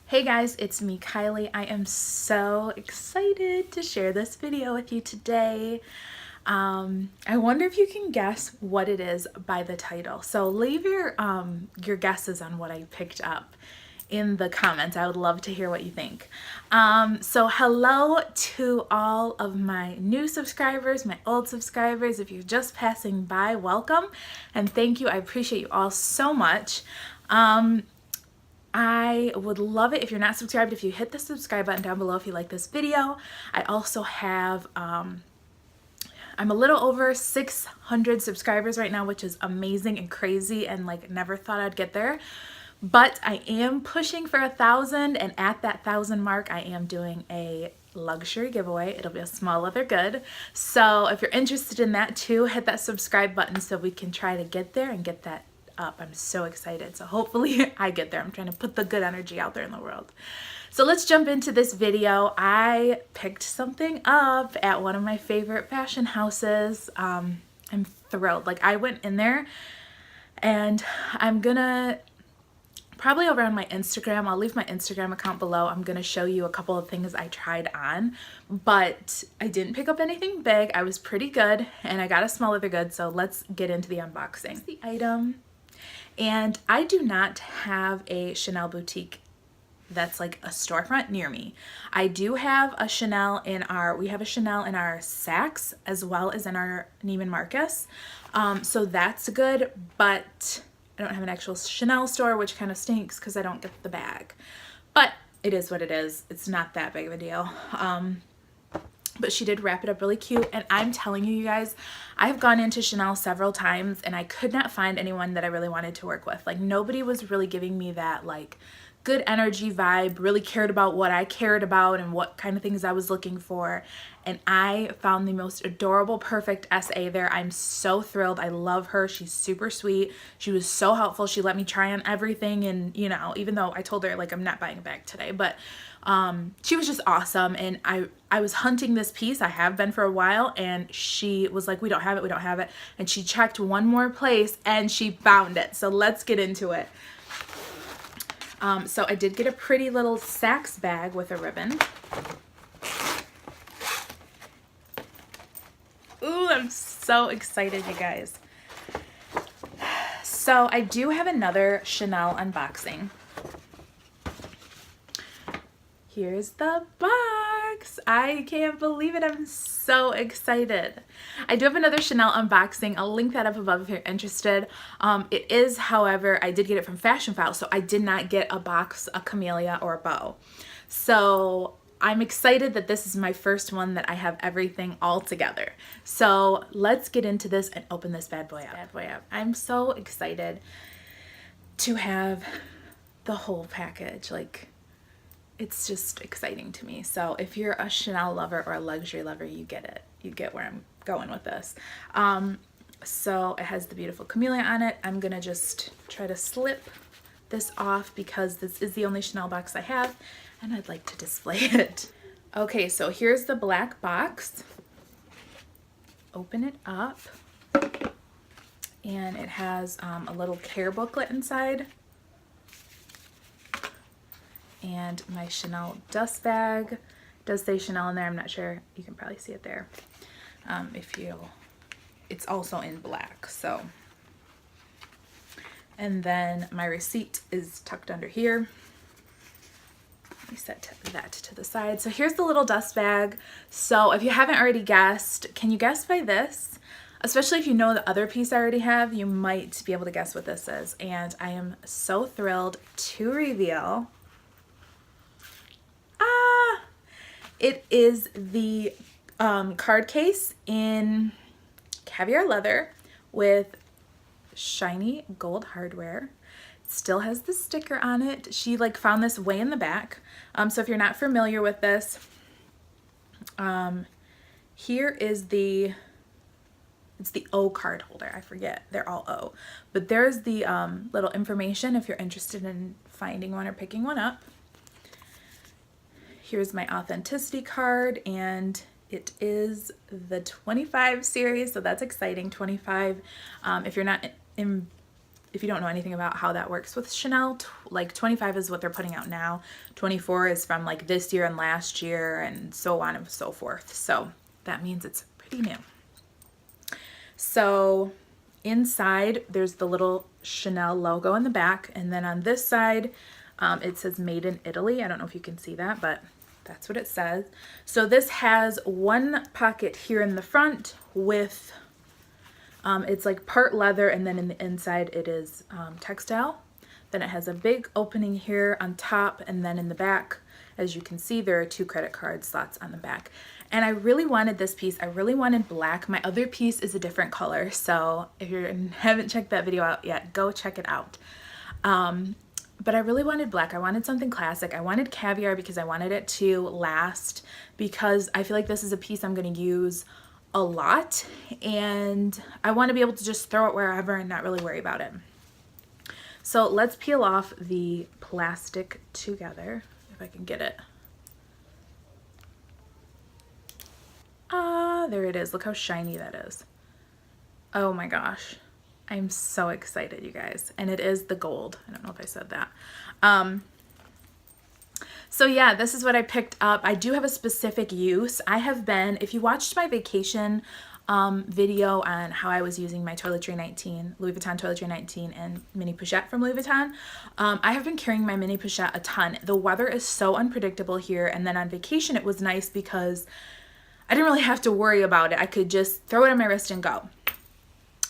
Hey guys, it's me, Kylie. I am so excited to share this video with you today. I wonder if you can guess what it is by the title. So leave your guesses on what I picked up in the comments. I would love to hear what you think. So hello to all of my new subscribers, my old subscribers. If you're just passing by, welcome and thank you. I appreciate you all so much. I would love it if you're not subscribed, if you hit the subscribe button down below if you like this video. I also have, I'm a little over 600 subscribers right now, which is amazing and crazy and like never thought I'd get there. But I am pushing for 1,000, and at that 1,000 mark, I am doing a luxury giveaway. It'll be a small leather good. So if you're interested in that too, hit that subscribe button so we can try to get there and get that up. I'm so excited. So hopefully I get there. I'm trying to put the good energy out there in the world. So let's jump into this video. I picked something up at one of my favorite fashion houses. I'm thrilled. Like, I went in there, and I'm gonna probably over on my Instagram, I'll leave my Instagram account below. I'm gonna show you a couple of things I tried on, but I didn't pick up anything big. I was pretty good, and I got a small leather good. So let's get into the unboxing. The item. And I do not have a Chanel boutique that's like a storefront near me. I do have a Chanel in our, we have a Chanel in our Saks as well as in our Neiman Marcus. So that's good, but I don't have an actual Chanel store, which kind of stinks because I don't get the bag. But it is what it is. It's not that big of a deal. But she did wrap it up really cute, and I'm telling you, you guys, I've gone into Chanel several times and I could not find anyone that I really wanted to work with. Like, nobody was really giving me that like good energy vibe, really cared about what I cared about and what kind of things I was looking for. And I found the most adorable, perfect SA there. I'm so thrilled. I love her. She's super sweet. She was so helpful. She let me try on everything, and you know, even though I told her like I'm not buying a bag today, but she was just awesome. And I was hunting this piece. I have been for a while, and she was like, we don't have it, we don't have it. And she checked one more place and she found it. So let's get into it. So I did get a pretty little Saks bag with a ribbon. Ooh, I'm so excited, you guys. So I do have another Chanel unboxing. Here's the box. I can't believe it. I'm so excited. I do have another Chanel unboxing. I'll link that up above if you're interested. It is, however, I did get it from Fashion File, so I did not get a box, a camellia, or a bow. So I'm excited that this is my first one that I have everything all together. So let's get into this and open this bad boy up. I'm so excited to have the whole package. Like, it's just exciting to me. So if you're a Chanel lover or a luxury lover, you get it. You get where I'm going with this. So it has the beautiful camellia on it. I'm gonna just try to slip this off because this is the only Chanel box I have, and I'd like to display it. Okay, so here's the black box. Open it up, and it has a little care booklet inside, and my Chanel dust bag. It does say Chanel in there. I'm not sure. You can probably see it there. It's also in black. So, and then my receipt is tucked under here. Let me set that to the side. So here's the little dust bag. So if you haven't already guessed, can you guess by this? Especially if you know the other piece I already have, you might be able to guess what this is. And I am so thrilled to reveal. It is the card case in caviar leather with shiny gold hardware. It still has the sticker on it. She like found this way in the back. So if you're not familiar with this, here is it's the O card holder. I forget, they're all O. But there's the little information if you're interested in finding one or picking one up. Here's my authenticity card, and it is the 25 series, so that's exciting. 25. If you're not if you don't know anything about how that works with Chanel, like 25 is what they're putting out now. 24 is from like this year and last year and so on and so forth. So that means it's pretty new. So inside there's the little Chanel logo in the back, and then on this side it says Made in Italy. I don't know if you can see that, but that's what it says. So this has one pocket here in the front with it's like part leather, and then in the inside it is textile. Then it has a big opening here on top, and then in the back, as you can see, there are 2 credit card slots on the back. And I really wanted this piece. I really wanted black. My other piece is a different color, so if you haven't checked that video out yet, go check it out. But I really wanted black. I wanted something classic. I wanted caviar because I wanted it to last, because I feel like this is a piece I'm going to use a lot, and I want to be able to just throw it wherever and not really worry about it. So let's peel off the plastic together, if I can get it. There it is. Look how shiny that is. Oh my gosh. I'm so excited, you guys. And it is the gold. I don't know if I said that. So yeah, this is what I picked up. I do have a specific use. I have been, if you watched my vacation video on how I was using my Toiletry 19, Louis Vuitton Toiletry 19 and mini pochette from Louis Vuitton, I have been carrying my mini pochette a ton. The weather is so unpredictable here, and then on vacation it was nice because I didn't really have to worry about it. I could just throw it on my wrist and go.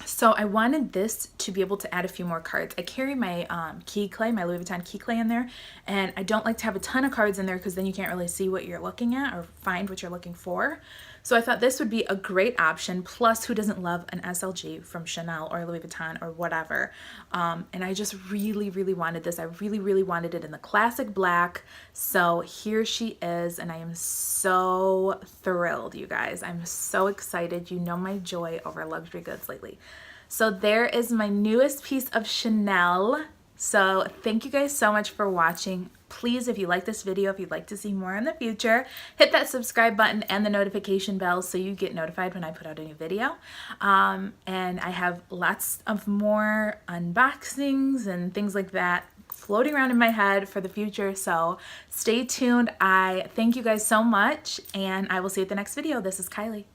So I wanted this to be able to add a few more cards. I carry my key clay, my Louis Vuitton key clay in there, and I don't like to have a ton of cards in there because then you can't really see what you're looking at or find what you're looking for. So I thought this would be a great option. Plus, who doesn't love an SLG from Chanel or Louis Vuitton or whatever? And I just really, really wanted this. I really, really wanted it in the classic black. So here she is, and I am so thrilled, you guys. I'm so excited. You know my joy over luxury goods lately. So there is my newest piece of Chanel. So thank you guys so much for watching. Please, if you like this video, if you'd like to see more in the future, hit that subscribe button and the notification bell so you get notified when I put out a new video. And I have lots of more unboxings and things like that floating around in my head for the future. So stay tuned. I thank you guys so much, and I will see you at the next video. This is Kylie.